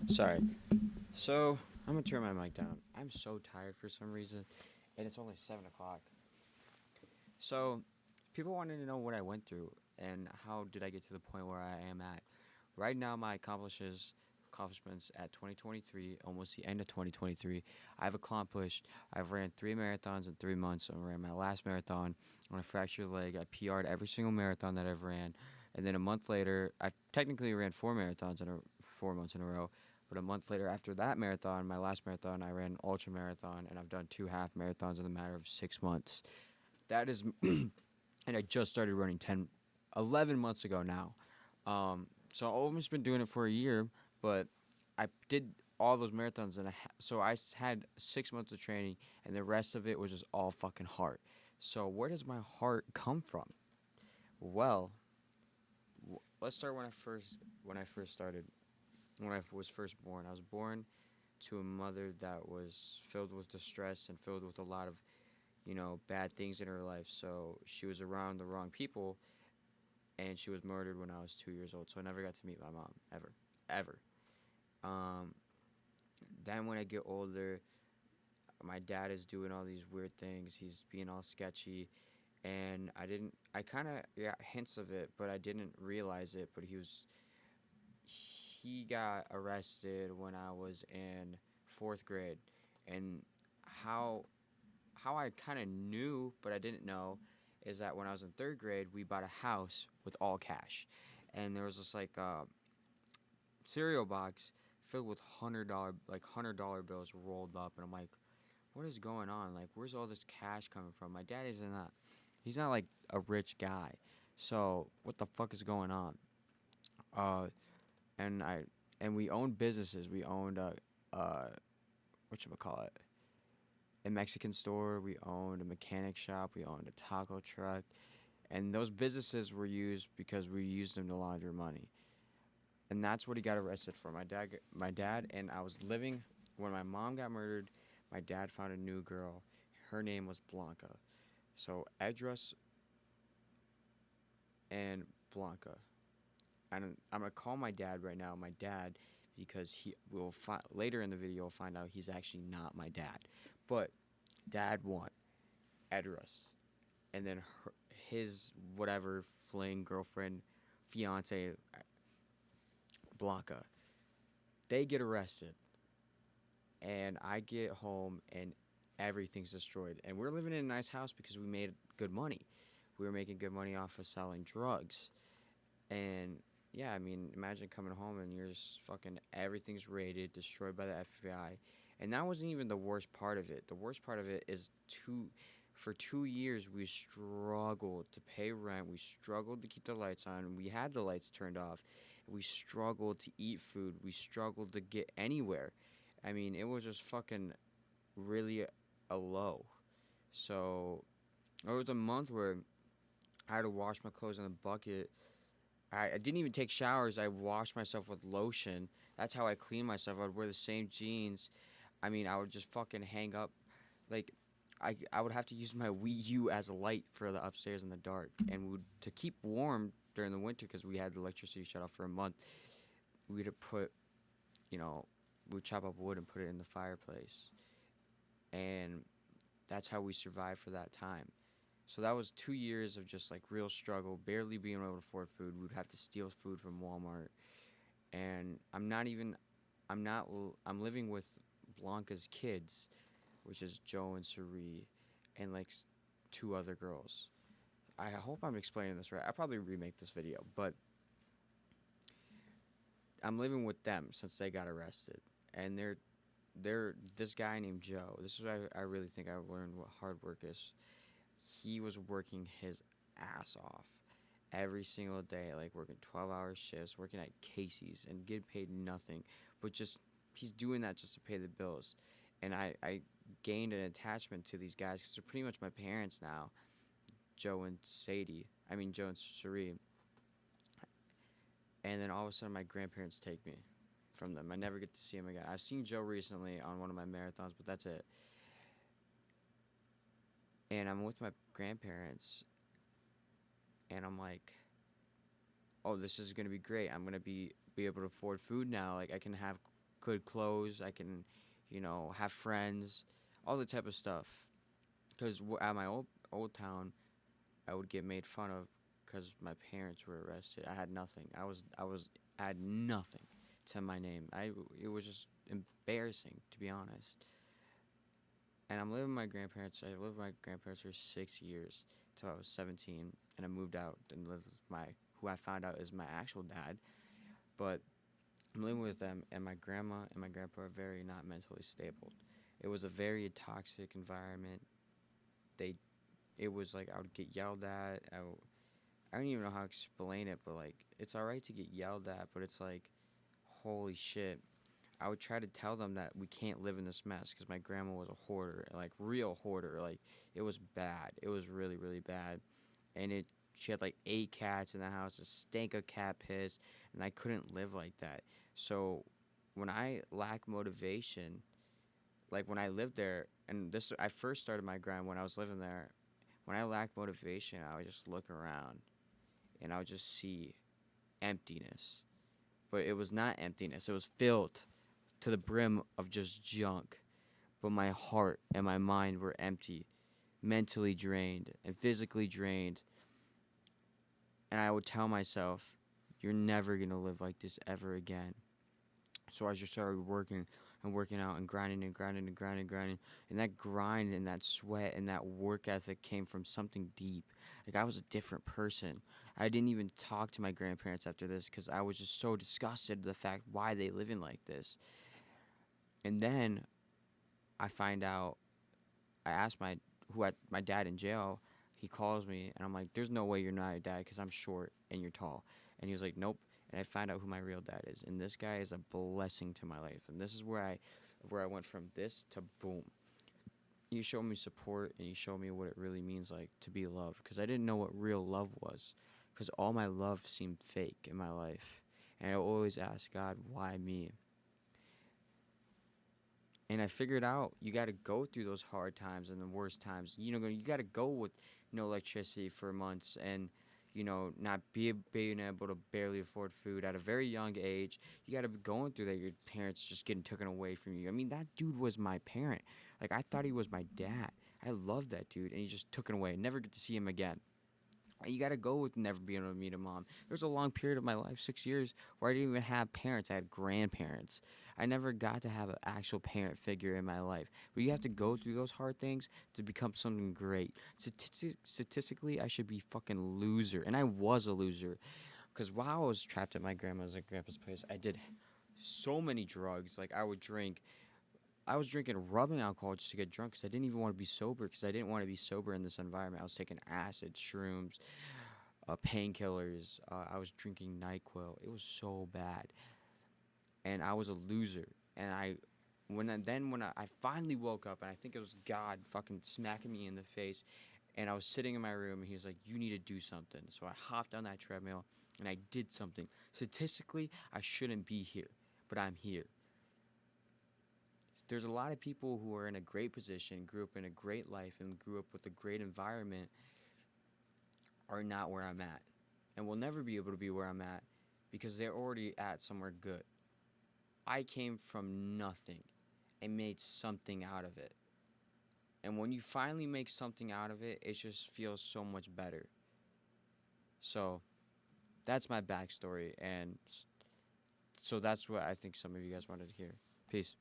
Sorry. So I'm gonna turn my mic down. I'm so tired for some reason, and it's only 7 o'clock. So people wanted to know what I went through and how did I get to the point where I am at. Right now, my accomplishments at 2023, almost the end of 2023, I've accomplished. I've ran 3 marathons in 3 months. I ran my last marathon on a fractured leg. I PR'd every single marathon that I've ran, and then a month later, I technically ran 4 marathons in 4 months in a row. But a month later, after that marathon, my last marathon, I ran an ultra marathon, and I've done 2 half marathons in the matter of 6 months. That is, and I just started running 11 months ago now. So I've almost been doing it for a year, but I did all those marathons, and so I had 6 months of training, and the rest of it was just all fucking heart. So where does my heart come from? Well, let's start when I first started. When I was first born, I was born to a mother that was filled with distress and filled with a lot of bad things in her life. So she was around the wrong people, and she was murdered when I was 2 years old. So I never got to meet my mom ever, ever. Um, then when I get older, my dad is doing all these weird things. He's being all sketchy, and I kind of got hints of it, but I didn't realize it. But he got arrested when I was in fourth grade, and how how I kind of knew, but I didn't know, is that when I was in third grade, we bought a house with all cash, and there was this like cereal box filled with $100 bills rolled up, and I'm like, what is going on? Like, where's all this cash coming from? My dad isn't not, he's not like a rich guy, so what the fuck is going on? Uh, and I and we owned businesses. We owned uh, whatchamacallit, a Mexican store. We owned a mechanic shop. We owned a taco truck. And those businesses were used because we used them to launder money. And that's what he got arrested for. My dad and I was living when my mom got murdered. My dad found a new girl. Her name was Blanca. So Edras and Blanca. And I'm gonna call my dad right now my dad because he will later in the video. We'll find out he's actually not my dad. But dad won Edras, and then his whatever fling girlfriend, fiance, Blanca. They get arrested, and I get home and everything's destroyed. And we're living in a nice house because we made good money. We were making good money off of selling drugs. And yeah, I mean, imagine coming home and you're just fucking everything's raided, destroyed by the FBI. And that wasn't even the worst part of it. The worst part of it is for 2 years we struggled to pay rent. We struggled to keep the lights on. We had the lights turned off. We struggled to eat food. We struggled to get anywhere. I mean, it was just fucking really a low. So there was a month where I had to wash my clothes in a bucket. I didn't even take showers. I washed myself with lotion. That's how I clean myself. I would wear the same jeans. I mean, I would just fucking hang up. Like, I would have to use my Wii U as a light for the upstairs in the dark. And to keep warm during the winter, because we had the electricity shut off for a month, we'd put, you know, we'd chop up wood and put it in the fireplace. And that's how we survived for that time. So that was 2 years of just like real struggle, barely being able to afford food. We'd have to steal food from Walmart. And I'm living with Blanca's kids, which is Joe and Suri, and like two other girls. I hope I'm explaining this right. I'll probably remake this video, but I'm living with them since they got arrested. And they're this guy named Joe. This is where I really think I learned what hard work is. He was working his ass off every single day, like working 12-hour shifts, working at Casey's and getting paid nothing, but just he's doing that just to pay the bills. And I gained an attachment to these guys because they're pretty much my parents now, Joe and Sadie. I mean, Joe and Sheree. And then all of a sudden, my grandparents take me from them. I never get to see them again. I've seen Joe recently on one of my marathons, but that's it. And I'm with my grandparents, and I'm like, oh, this is gonna be great. I'm gonna be able to afford food now. Like I can have good clothes. I can, have friends, all the type of stuff. Because at my old town, I would get made fun of because my parents were arrested. I had nothing. I had nothing to my name. It was just embarrassing, to be honest. And I'm living with my grandparents. I lived with my grandparents for 6 years till I was 17, and I moved out and lived with who I found out is my actual dad. But I'm living with them, and my grandma and my grandpa are very not mentally stable. It was a very toxic environment. They, it was like I would get yelled at. I don't even know how to explain it, but like it's all right to get yelled at, but it's like, holy shit. I would try to tell them that we can't live in this mess because my grandma was a hoarder, like real hoarder. Like it was bad. It was really, really bad. And she had like 8 cats in the house, a stank of cat piss, and I couldn't live like that. So when I lack motivation, like when I lived there, and this I first started my grind when I was living there. When I lacked motivation, I would just look around and I would just see emptiness. But it was not emptiness. It was filled to the brim of just junk. But my heart and my mind were empty, mentally drained and physically drained. And I would tell myself, you're never going to live like this ever again. So I just started working and working out and grinding and grinding and grinding and grinding. And that grind and that sweat and that work ethic came from something deep. Like I was a different person. I didn't even talk to my grandparents after this because I was just so disgusted at the fact why they living like this. And then I find out. I asked my dad in jail. He calls me and I'm like, "There's no way you're not a dad because I'm short and you're tall." And he was like, "Nope." And I find out who my real dad is. And this guy is a blessing to my life. And this is where I went from this to boom. You showed me support and you showed me what it really means like to be loved because I didn't know what real love was because all my love seemed fake in my life. And I always asked God, why me? And I figured out you got to go through those hard times and the worst times. You got to go with no electricity for months and, not being able to barely afford food at a very young age. You got to be going through that. Your parents just getting taken away from you. I mean, that dude was my parent. Like, I thought he was my dad. I loved that dude, and he just took it away. Never get to see him again. You got to go with never being able to meet a mom. There was a long period of my life, 6 years, where I didn't even have parents. I had grandparents. I never got to have an actual parent figure in my life. But you have to go through those hard things to become something great. Statistically, I should be fucking loser. And I was a loser. Because while I was trapped at my grandma's and grandpa's place, I did so many drugs. Like, I was drinking rubbing alcohol just to get drunk because I didn't even want to be sober because I didn't want to be sober in this environment. I was taking acid, shrooms, painkillers. I was drinking NyQuil. It was so bad, and I was a loser. And when I finally woke up, and I think it was God fucking smacking me in the face, and I was sitting in my room, and he was like, "You need to do something." So I hopped on that treadmill, and I did something. Statistically, I shouldn't be here, but I'm here. There's a lot of people who are in a great position, grew up in a great life, and grew up with a great environment, are not where I'm at, and will never be able to be where I'm at because they're already at somewhere good. I came from nothing and made something out of it. And when you finally make something out of it, it just feels so much better. So that's my backstory, and so that's what I think some of you guys wanted to hear. Peace.